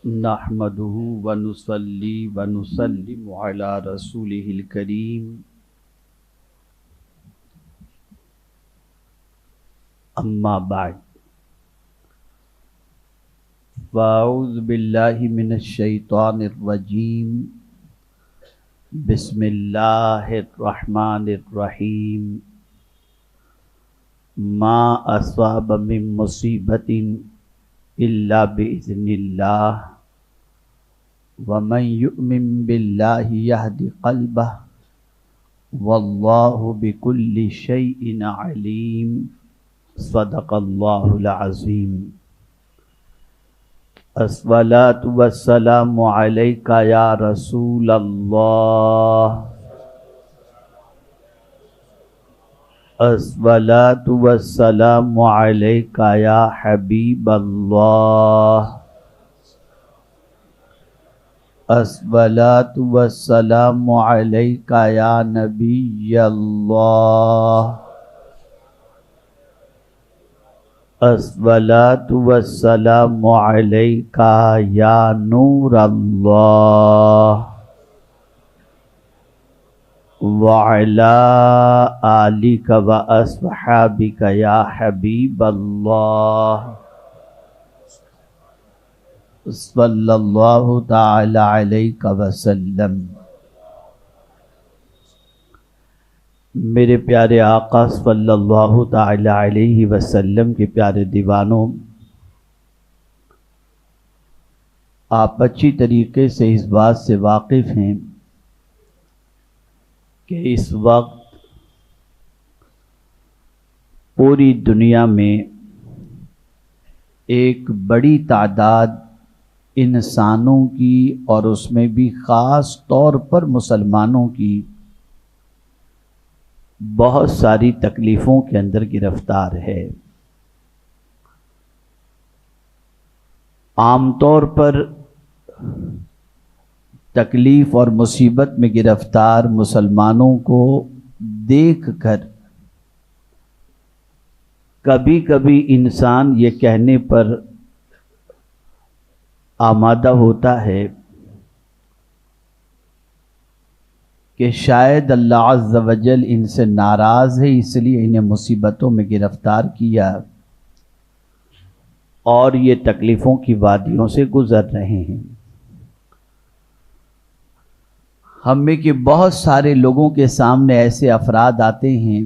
نحمده ونصلي ونسلم على رسوله الكريم أما بعد فأعوذ بالله من الشيطان الرجيم بسم الله الرحمن الرحيم ما أصاب من مصيبة إلا بإذن الله ومن يؤمن بالله يهد قلبه والله بكل شيء عليم صدق الله العظيم الصلاة والسلام عليك يا رسول الله الصلاة والسلام عليك يا حبيب الله الصلاة والسلام عليك يا نبي الله الصلاة والسلام عليك يا نور الله وعلى آلك وأصحابك يا حبيب الله صلی اللہ تعالی علیہ وسلم۔ میرے پیارے آقا صلی اللہ تعالی علیہ وسلم کے پیارے دیوانوں، آپ اچھی طریقے سے اس بات سے واقف ہیں کہ اس وقت پوری دنیا میں ایک بڑی تعداد انسانوں کی اور اس میں بھی خاص طور پر مسلمانوں کی بہت ساری تکلیفوں کے اندر گرفتار ہے۔ عام طور پر تکلیف اور مصیبت میں گرفتار مسلمانوں کو دیکھ کر کبھی کبھی انسان یہ کہنے پر آمادہ ہوتا ہے کہ شاید اللہ عز و جل ان سے ناراض ہے، اس لیے انہیں مصیبتوں میں گرفتار کیا اور یہ تکلیفوں کی وادیوں سے گزر رہے ہیں۔ ہم میں کہ بہت سارے لوگوں کے سامنے ایسے افراد آتے ہیں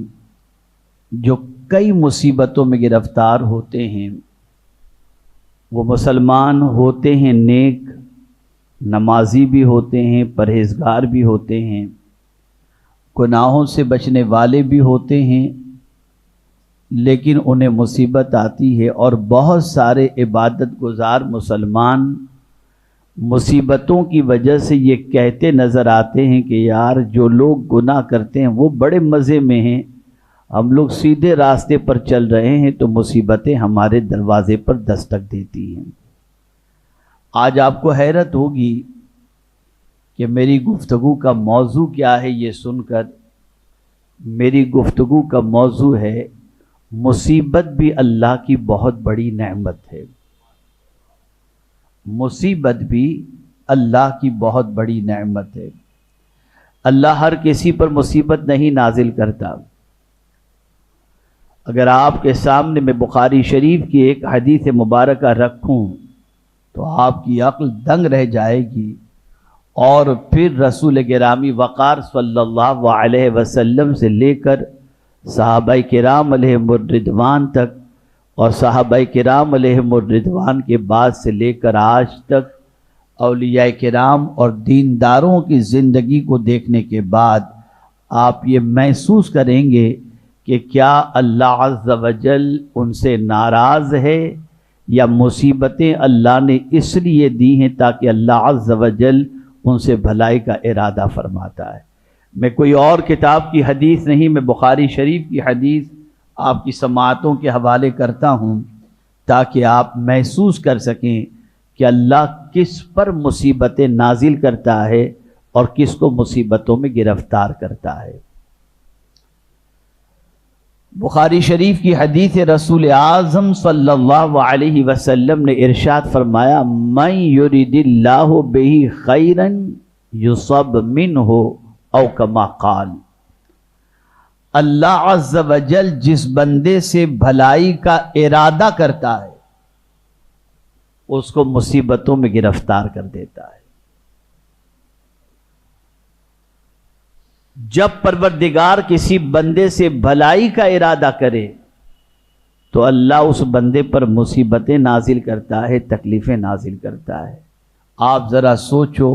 جو کئی مصیبتوں میں گرفتار ہوتے ہیں۔ وہ مسلمان ہوتے ہیں، نیک نمازی بھی ہوتے ہیں، پرہیزگار بھی ہوتے ہیں، گناہوں سے بچنے والے بھی ہوتے ہیں، لیکن انہیں مصیبت آتی ہے۔ اور بہت سارے عبادت گزار مسلمان مصیبتوں کی وجہ سے یہ کہتے نظر آتے ہیں کہ یار جو لوگ گناہ کرتے ہیں وہ بڑے مزے میں ہیں، ہم لوگ سیدھے راستے پر چل رہے ہیں تو مصیبتیں ہمارے دروازے پر دستک دیتی ہیں۔ آج آپ کو حیرت ہوگی کہ میری گفتگو کا موضوع کیا ہے۔ یہ سن کر میری گفتگو کا موضوع ہے مصیبت بھی اللہ کی بہت بڑی نعمت ہے۔ مصیبت بھی اللہ کی بہت بڑی نعمت ہے۔ اللہ ہر کسی پر مصیبت نہیں نازل کرتا۔ اگر آپ کے سامنے میں بخاری شریف کی ایک حدیث مبارکہ رکھوں تو آپ کی عقل دنگ رہ جائے گی، اور پھر رسول گرامی وقار صلی اللہ علیہ وسلم سے لے کر صحابہ کرام علیہم الرضوان تک، اور صحابہ کرام علیہم الرضوان کے بعد سے لے کر آج تک اولیاء کرام اور دینداروں کی زندگی کو دیکھنے کے بعد آپ یہ محسوس کریں گے کہ کیا اللہ عز و جل ان سے ناراض ہے، یا مصیبتیں اللہ نے اس لیے دی ہیں تاکہ اللہ عز و جل ان سے بھلائی کا ارادہ فرماتا ہے۔ میں کوئی اور کتاب کی حدیث نہیں، میں بخاری شریف کی حدیث آپ کی سماعتوں کے حوالے کرتا ہوں تاکہ آپ محسوس کر سکیں کہ اللہ کس پر مصیبتیں نازل کرتا ہے اور کس کو مصیبتوں میں گرفتار کرتا ہے۔ بخاری شریف کی حدیث رسول اعظم صلی اللہ علیہ وسلم نے ارشاد فرمایا من یرید اللہ بہ خیرا یصب منہ او کما قال، اللہ عز وجل جس بندے سے بھلائی کا ارادہ کرتا ہے اس کو مصیبتوں میں گرفتار کر دیتا ہے۔ جب پروردگار کسی بندے سے بھلائی کا ارادہ کرے تو اللہ اس بندے پر مصیبتیں نازل کرتا ہے، تکلیفیں نازل کرتا ہے۔ آپ ذرا سوچو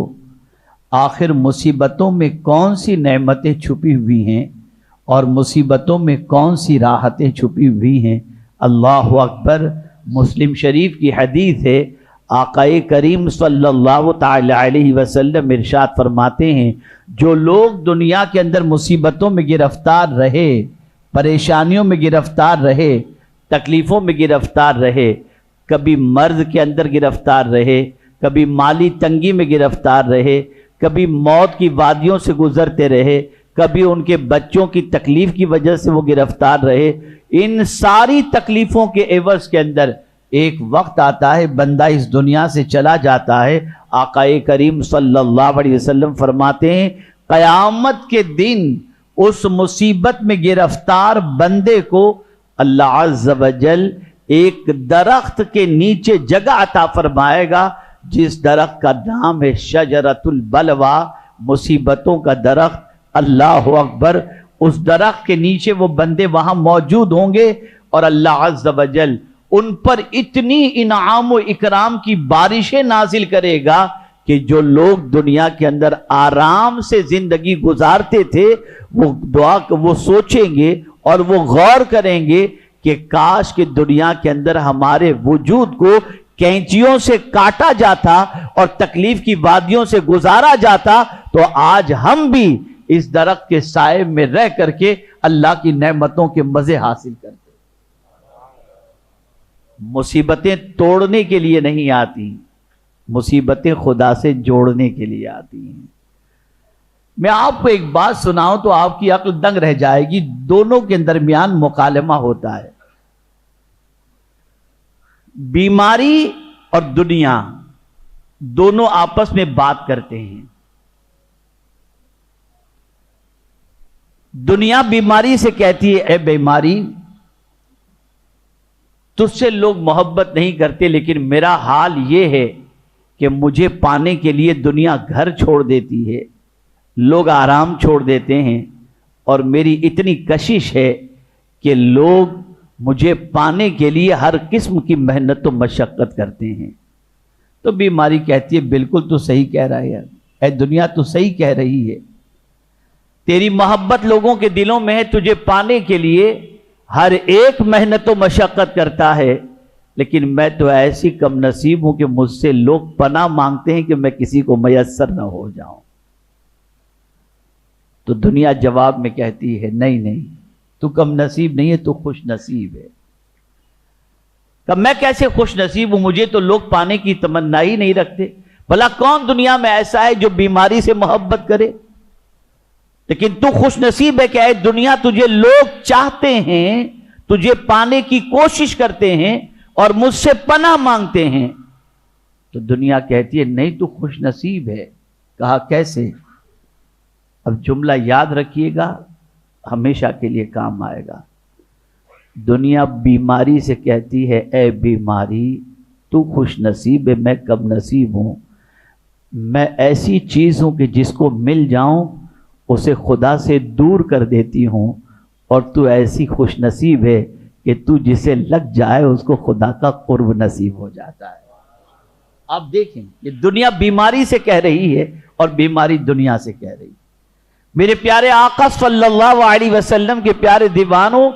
آخر مصیبتوں میں کون سی نعمتیں چھپی ہوئی ہیں اور مصیبتوں میں کون سی راحتیں چھپی ہوئی ہیں۔ اللہ اکبر۔ مسلم شریف کی حدیث ہے، آقا کریم صلی اللہ تعالی علیہ وسلم ارشاد فرماتے ہیں جو لوگ دنیا کے اندر مصیبتوں میں گرفتار رہے، پریشانیوں میں گرفتار رہے، تکلیفوں میں گرفتار رہے، کبھی مرض کے اندر گرفتار رہے، کبھی مالی تنگی میں گرفتار رہے، کبھی موت کی وادیوں سے گزرتے رہے، کبھی ان کے بچوں کی تکلیف کی وجہ سے وہ گرفتار رہے، ان ساری تکلیفوں کے عوض کے اندر ایک وقت آتا ہے بندہ اس دنیا سے چلا جاتا ہے۔ آقا کریم صلی اللہ علیہ وسلم فرماتے ہیں قیامت کے دن اس مصیبت میں گرفتار بندے کو اللہ عز وجل ایک درخت کے نیچے جگہ عطا فرمائے گا جس درخت کا نام ہے شجرۃ البلوہ، مصیبتوں کا درخت۔ اللہ اکبر۔ اس درخت کے نیچے وہ بندے وہاں موجود ہوں گے اور اللہ عز وجل ان پر اتنی انعام و اکرام کی بارشیں نازل کرے گا کہ جو لوگ دنیا کے اندر آرام سے زندگی گزارتے تھے وہ سوچیں گے اور وہ غور کریں گے کہ کاش کہ دنیا کے اندر ہمارے وجود کو کینچیوں سے کاٹا جاتا اور تکلیف کی وادیوں سے گزارا جاتا تو آج ہم بھی اس درخت کے سائے میں رہ کر کے اللہ کی نعمتوں کے مزے حاصل کرتے۔ مصیبتیں توڑنے کے لیے نہیں آتی، مصیبتیں خدا سے جوڑنے کے لیے آتی ہیں۔ میں آپ کو ایک بات سناؤں تو آپ کی عقل دنگ رہ جائے گی، دونوں کے درمیان مکالمہ ہوتا ہے۔ بیماری اور دنیا دونوں آپس میں بات کرتے ہیں۔ دنیا بیماری سے کہتی ہے اے بیماری تجھ سے لوگ محبت نہیں کرتے، لیکن میرا حال یہ ہے کہ مجھے پانے کے لیے دنیا گھر چھوڑ دیتی ہے، لوگ آرام چھوڑ دیتے ہیں، اور میری اتنی کشش ہے کہ لوگ مجھے پانے کے لیے ہر قسم کی محنت و مشقت کرتے ہیں۔ تو بیماری کہتی ہے بالکل تو صحیح کہہ رہا ہے، اے دنیا تو صحیح کہہ رہی ہے، تیری محبت لوگوں کے دلوں میں ہے، تجھے پانے کے لیے ہر ایک محنت و مشقت کرتا ہے، لیکن میں تو ایسی کم نصیب ہوں کہ مجھ سے لوگ پناہ مانگتے ہیں کہ میں کسی کو میسر نہ ہو جاؤں۔ تو دنیا جواب میں کہتی ہے نہیں تو کم نصیب نہیں ہے، تو خوش نصیب ہے۔ کہ میں کیسے خوش نصیب ہوں، مجھے تو لوگ پانے کی تمنا ہی نہیں رکھتے۔ بھلا کون دنیا میں ایسا ہے جو بیماری سے محبت کرے؟ لیکن تو خوش نصیب ہے کہ اے دنیا تجھے لوگ چاہتے ہیں، تجھے پانے کی کوشش کرتے ہیں اور مجھ سے پناہ مانگتے ہیں۔ تو دنیا کہتی ہے نہیں تو خوش نصیب ہے۔ کہا کیسے؟ اب جملہ یاد رکھیے گا، ہمیشہ کے لیے کام آئے گا۔ دنیا بیماری سے کہتی ہے اے بیماری تو خوش نصیب ہے، میں کم نصیب ہوں، میں ایسی چیز ہوں کہ جس کو مل جاؤں اسے خدا سے دور کر دیتی ہوں، اور تو ایسی خوش نصیب ہے کہ تو جسے لگ جائے اس کو خدا کا قرب نصیب ہو جاتا ہے۔ آپ دیکھیں یہ دنیا بیماری سے کہہ رہی ہے اور بیماری دنیا سے کہہ رہی ہے۔ میرے پیارے آقا صلی اللہ علیہ وسلم کے پیارے دیوانوں،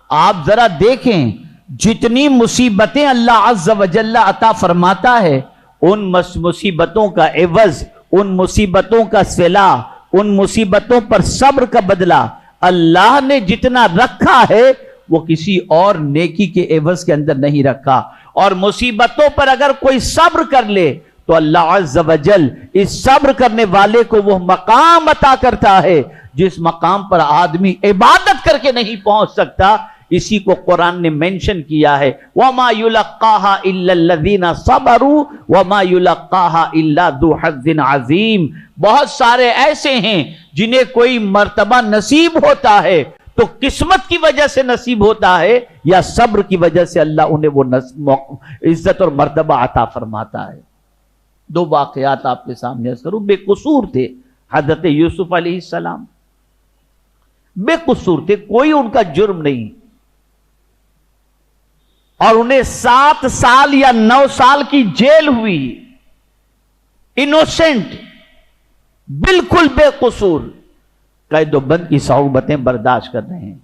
آپ ذرا دیکھیں جتنی مصیبتیں اللہ عز و جل عطا فرماتا ہے، ان مصیبتوں کا عوض، ان مصیبتوں کا صلہ، ان مصیبتوں پر صبر کا بدلہ اللہ نے جتنا رکھا ہے وہ کسی اور نیکی کے عوض کے اندر نہیں رکھا۔ اور مصیبتوں پر اگر کوئی صبر کر لے تو اللہ عز و جل اس صبر کرنے والے کو وہ مقام عطا کرتا ہے جس مقام پر آدمی عبادت کر کے نہیں پہنچ سکتا، اسی کو قرآن نے مینشن کیا ہے، وَمَا يُلَقَّاهَا إِلَّا الَّذِينَ صَبَرُوا وَمَا يُلَقَّاهَا إِلَّا ذُو حَظٍّ عَظِيمٍ۔ بہت سارے ایسے ہیں جنہیں کوئی مرتبہ نصیب ہوتا ہے تو قسمت کی وجہ سے نصیب ہوتا ہے، یا صبر کی وجہ سے اللہ انہیں وہ عزت اور مرتبہ عطا فرماتا ہے۔ دو واقعات آپ کے سامنے عرض کروں۔ بے قصور تھے حضرت یوسف علیہ السلام، بے قصور تھے، کوئی ان کا جرم نہیں، اور انہیں 7 سال یا 9 سال کی جیل ہوئی، انوسنٹ، بالکل بے قصور، قید و بند کی صعوبتیں برداشت کر رہے ہیں،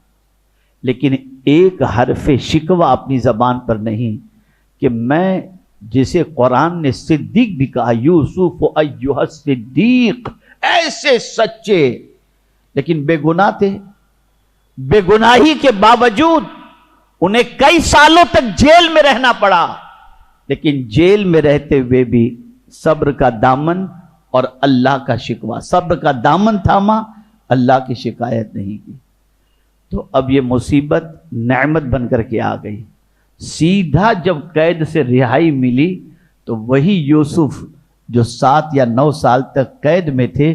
لیکن ایک حرف شکوہ اپنی زبان پر نہیں کہ میں، جسے قرآن نے صدیق بھی کہا، یوسف ایھا الصدیق، ایسے سچے، لیکن بے گناہ تھے، بے گناہی کے باوجود انہیں کئی سالوں تک جیل میں رہنا پڑا، لیکن جیل میں رہتے ہوئے بھی صبر کا دامن اور اللہ کا شکوہ، صبر کا دامن تھاما، اللہ کی شکایت نہیں کی۔ تو اب یہ مصیبت نعمت بن کر کے آ گئی۔ سیدھا جب قید سے رہائی ملی تو وہی یوسف جو 7 یا 9 سال تک قید میں تھے،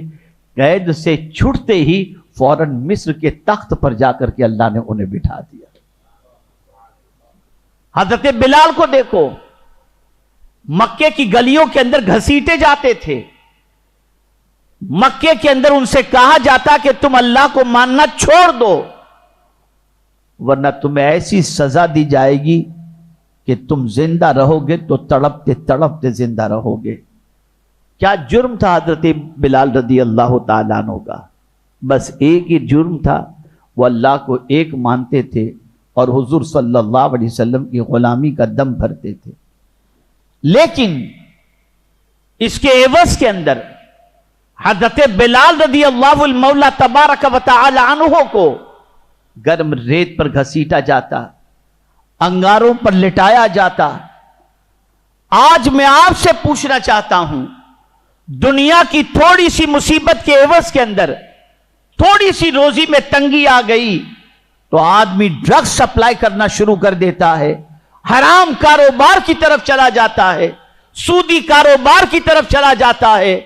قید سے چھٹتے ہی فوراً مصر کے تخت پر جا کر کے اللہ نے انہیں بٹھا دیا۔ حضرت بلال کو دیکھو، مکے کی گلیوں کے اندر گھسیٹے جاتے تھے، مکے کے اندر ان سے کہا جاتا کہ تم اللہ کو ماننا چھوڑ دو ورنہ تمہیں ایسی سزا دی جائے گی کہ تم زندہ رہو گے تو تڑپتے تڑپتے زندہ رہو گے۔ کیا جرم تھا حضرت بلال رضی اللہ تعالیٰ عنہ کا؟ بس ایک ہی جرم تھا، وہ اللہ کو ایک مانتے تھے اور حضور صلی اللہ علیہ وسلم کی غلامی کا دم بھرتے تھے، لیکن اس کے عوض کے اندر حضرت بلال رضی اللہ المولا تبارک و تعالی عنہ کو گرم ریت پر گھسیٹا جاتا، انگاروں پر لٹایا جاتا۔ آج میں آپ سے پوچھنا چاہتا ہوں، دنیا کی تھوڑی سی مصیبت کے عوض کے اندر تھوڑی سی روزی میں تنگی آ گئی تو آدمی ڈرگ سپلائی کرنا شروع کر دیتا ہے، حرام کاروبار کی طرف چلا جاتا ہے، سودی کاروبار کی طرف چلا جاتا ہے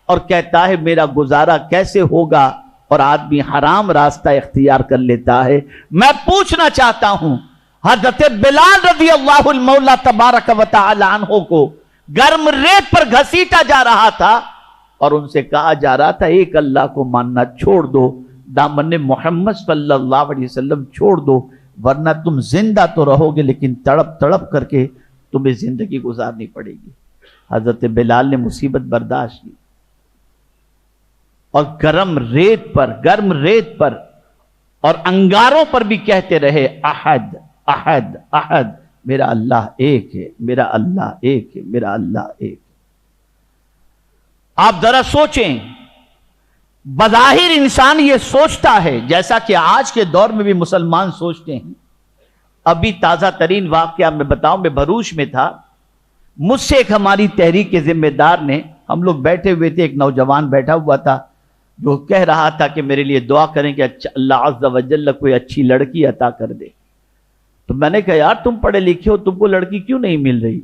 اور کہتا ہے میرا گزارا کیسے ہوگا، اور آدمی حرام راستہ اختیار کر لیتا ہے۔ میں پوچھنا چاہتا ہوں، حضرت بلال رضی اللہ المولا تبارک و تعالی عنہ کو گرم ریت پر گھسیٹا جا رہا تھا اور ان سے کہا جا رہا تھا ایک اللہ کو ماننا چھوڑ دو، دامن محمد صلی اللہ علیہ وسلم چھوڑ دو ورنہ تم زندہ تو رہو گے لیکن تڑپ تڑپ کر کے تمہیں زندگی گزارنی پڑے گی۔ حضرت بلال نے مصیبت برداشت کی اور گرم ریت پر اور انگاروں پر بھی کہتے رہے احد احد احد، میرا اللہ ایک ہے، میرا اللہ ایک ہے، میرا اللہ ایک ہے۔ آپ ذرا سوچیں، بظاہر انسان یہ سوچتا ہے جیسا کہ آج کے دور میں بھی مسلمان سوچتے ہیں۔ ابھی تازہ ترین واقعہ میں بتاؤں، میں بھروچ میں تھا، مجھ سے ایک ہماری تحریک کے ذمہ دار نے، ہم لوگ بیٹھے ہوئے تھے، ایک نوجوان بیٹھا ہوا تھا جو کہہ رہا تھا کہ میرے لیے دعا کریں کہ اللہ عز و جل کوئی اچھی لڑکی عطا کر دے۔ تو میں نے کہا یار تم پڑھے لکھے ہو، تم کو لڑکی کیوں نہیں مل رہی؟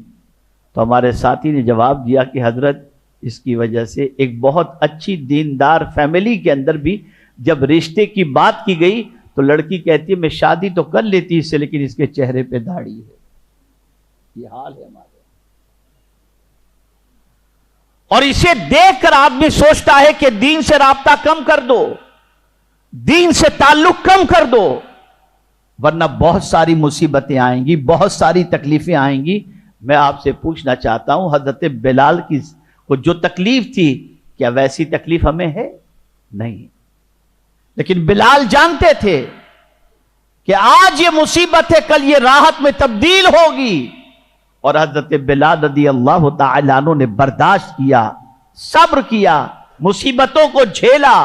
تو ہمارے ساتھی نے جواب دیا کہ حضرت اس کی وجہ سے ایک بہت اچھی دیندار فیملی کے اندر بھی جب رشتے کی بات کی گئی تو لڑکی کہتی ہے میں شادی تو کر لیتی اس سے لیکن اس کے چہرے پہ داڑھی ہے۔ یہ حال ہے ہمارا، اور اسے دیکھ کر آدمی سوچتا ہے کہ دین سے رابطہ کم کر دو، دین سے تعلق کم کر دو، ورنہ بہت ساری مصیبتیں آئیں گی، بہت ساری تکلیفیں آئیں گی۔ میں آپ سے پوچھنا چاہتا ہوں، حضرت بلال کی کو جو تکلیف تھی کیا ویسی تکلیف ہمیں ہے؟ نہیں، لیکن بلال جانتے تھے کہ آج یہ مصیبت ہے، کل یہ راحت میں تبدیل ہوگی، اور حضرت بلال رضی اللہ تعالیٰ عنہ نے برداشت کیا، صبر کیا، مصیبتوں کو جھیلا۔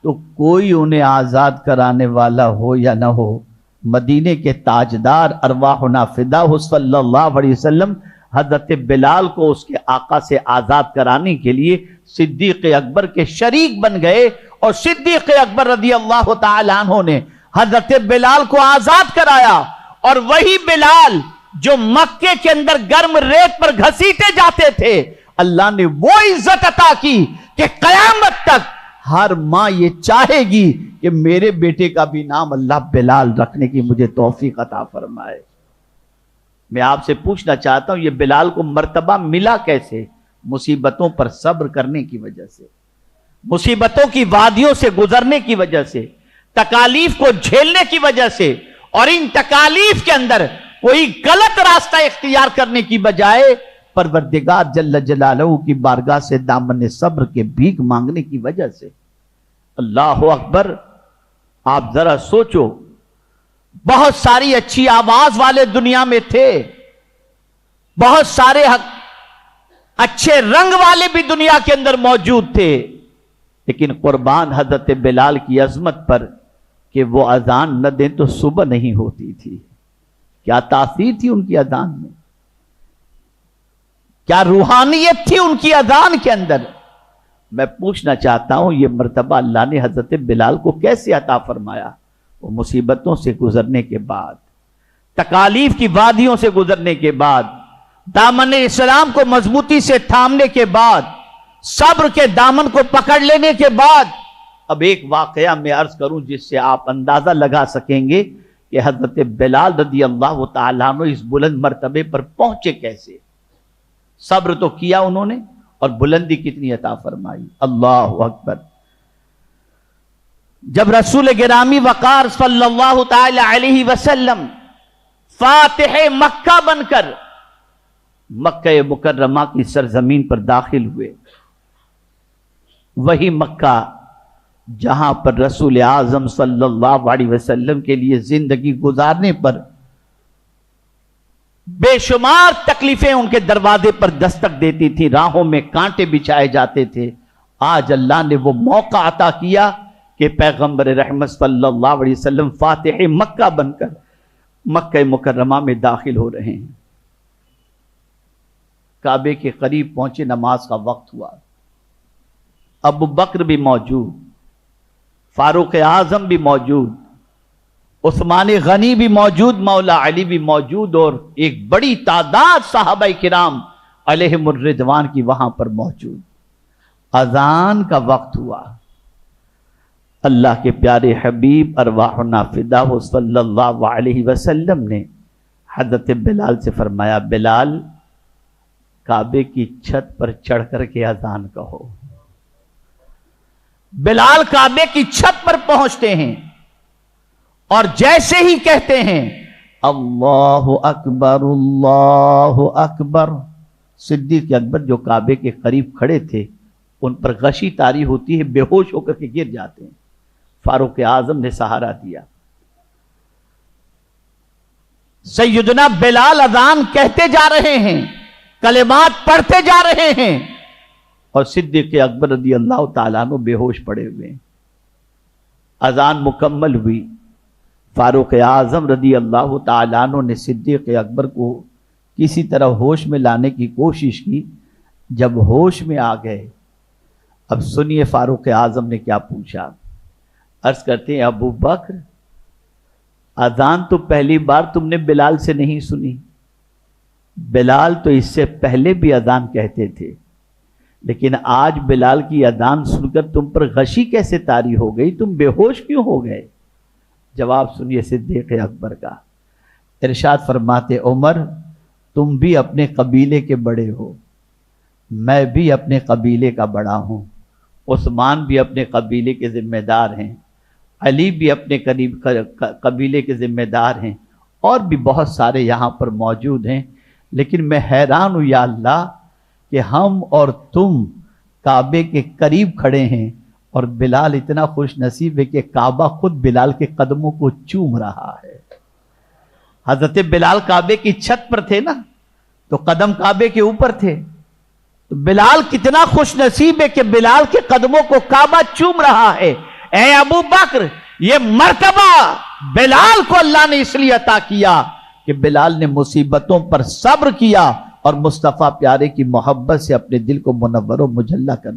تو کوئی انہیں آزاد کرانے والا ہو یا نہ ہو، مدینے کے تاجدار ارواحنا فداہ صلی اللہ علیہ وسلم حضرت بلال کو اس کے آقا سے آزاد کرانے کے لیے صدیق اکبر کے شریک بن گئے، اور صدیق اکبر رضی اللہ تعالیٰ عنہ نے حضرت بلال کو آزاد کرایا، اور وہی بلال جو مکے کے اندر گرم ریت پر گھسیٹے جاتے تھے، اللہ نے وہ عزت عطا کی کہ قیامت تک ہر ماں یہ چاہے گی کہ میرے بیٹے کا بھی نام اللہ بلال رکھنے کی مجھے توفیق عطا فرمائے۔ میں آپ سے پوچھنا چاہتا ہوں، یہ بلال کو مرتبہ ملا کیسے؟ مصیبتوں پر صبر کرنے کی وجہ سے، مصیبتوں کی وادیوں سے گزرنے کی وجہ سے، تکالیف کو جھیلنے کی وجہ سے، اور ان تکالیف کے اندر کوئی غلط راستہ اختیار کرنے کی بجائے پروردگار جل جلالہ کی بارگاہ سے دامن صبر کے بھیک مانگنے کی وجہ سے۔ اللہ اکبر! آپ ذرا سوچو، بہت ساری اچھی آواز والے دنیا میں تھے، بہت سارے اچھے رنگ والے بھی دنیا کے اندر موجود تھے، لیکن قربان حضرت بلال کی عظمت پر کہ وہ اذان نہ دیں تو صبح نہیں ہوتی تھی۔ کیا تاثیر تھی ان کی اذان میں، کیا روحانیت تھی ان کی اذان کے اندر۔ میں پوچھنا چاہتا ہوں، یہ مرتبہ اللہ نے حضرت بلال کو کیسے عطا فرمایا؟ وہ مصیبتوں سے گزرنے کے بعد، تکالیف کی وادیوں سے گزرنے کے بعد، دامن اسلام کو مضبوطی سے تھامنے کے بعد، صبر کے دامن کو پکڑ لینے کے بعد۔ اب ایک واقعہ میں عرض کروں جس سے آپ اندازہ لگا سکیں گے کہ حضرت بلال رضی اللہ تعالیٰ عنہ اس بلند مرتبے پر پہنچے کیسے۔ صبر تو کیا انہوں نے، اور بلندی کتنی عطا فرمائی۔ اللہ اکبر! جب رسول گرامی وقار صلی اللہ تعالی علیہ وسلم فاتح مکہ بن کر مکہ مکرمہ کی سرزمین پر داخل ہوئے، وہی مکہ جہاں پر رسول اعظم صلی اللہ علیہ وسلم کے لیے زندگی گزارنے پر بے شمار تکلیفیں ان کے دروازے پر دستک دیتی تھی، راہوں میں کانٹے بچھائے جاتے تھے۔ آج اللہ نے وہ موقع عطا کیا کہ پیغمبر رحمت صلی اللہ علیہ وسلم فاتح مکہ بن کر مکہ مکرمہ میں داخل ہو رہے ہیں۔ کعبے کے قریب پہنچے، نماز کا وقت ہوا، ابو بکر بھی موجود، فاروق اعظم بھی موجود، عثمان غنی بھی موجود، مولا علی بھی موجود، اور ایک بڑی تعداد صحابہ کرام علیہم الرضوان کی وہاں پر موجود۔ اذان کا وقت ہوا، اللہ کے پیارے حبیب ارواحنا فداہ صلی اللہ علیہ وسلم نے حضرت بلال سے فرمایا، بلال کعبے کی چھت پر چڑھ کر کے اذان کہو۔ بلال کعبے کی چھت پر پہنچتے ہیں اور جیسے ہی کہتے ہیں اللہ اکبر اللہ اکبر، صدیق اکبر جو کعبے کے قریب کھڑے تھے ان پر غشی طاری ہوتی ہے، بے ہوش ہو کر کے گر جاتے ہیں۔ فاروق اعظم نے سہارا دیا، سیدنا بلال اذان کہتے جا رہے ہیں، کلمات پڑھتے جا رہے ہیں، اور صدیق اکبر رضی اللہ تعالیٰ عنہ بے ہوش پڑے ہوئے ہیں۔ اذان مکمل ہوئی، فاروق اعظم رضی اللہ تعالیٰ عنہ نے صدیق اکبر کو کسی طرح ہوش میں لانے کی کوشش کی۔ جب ہوش میں آ گئے، اب سنیے فاروق اعظم نے کیا پوچھا۔ عرض کرتے ہیں، ابو بکر اذان تو پہلی بار تم نے بلال سے نہیں سنی، بلال تو اس سے پہلے بھی اذان کہتے تھے، لیکن آج بلال کی اذان سن کر تم پر غشی کیسے طاری ہو گئی، تم بے ہوش کیوں ہو گئے؟ جواب سنیے صدیق اکبر کا، ارشاد فرماتے، عمر تم بھی اپنے قبیلے کے بڑے ہو، میں بھی اپنے قبیلے کا بڑا ہوں، عثمان بھی اپنے قبیلے کے ذمہ دار ہیں، علی بھی اپنے قبیلے کے ذمہ دار ہیں، اور بھی بہت سارے یہاں پر موجود ہیں، لیکن میں حیران ہوں یا اللہ کہ ہم اور تم کعبے کے قریب کھڑے ہیں اور بلال اتنا خوش نصیب ہے کہ کعبہ خود بلال کے قدموں کو چوم رہا ہے۔ حضرت بلال کعبے کی چھت پر تھے نا، تو قدم کعبے کے اوپر تھے، تو بلال کتنا خوش نصیب ہے کہ بلال کے قدموں کو کعبہ چوم رہا ہے۔ اے ابو بکر، یہ مرتبہ بلال کو اللہ نے اس لیے عطا کیا کہ بلال نے مصیبتوں پر صبر کیا اور مصطفیٰ پیارے کی محبت سے اپنے دل کو منور و مجلہ کر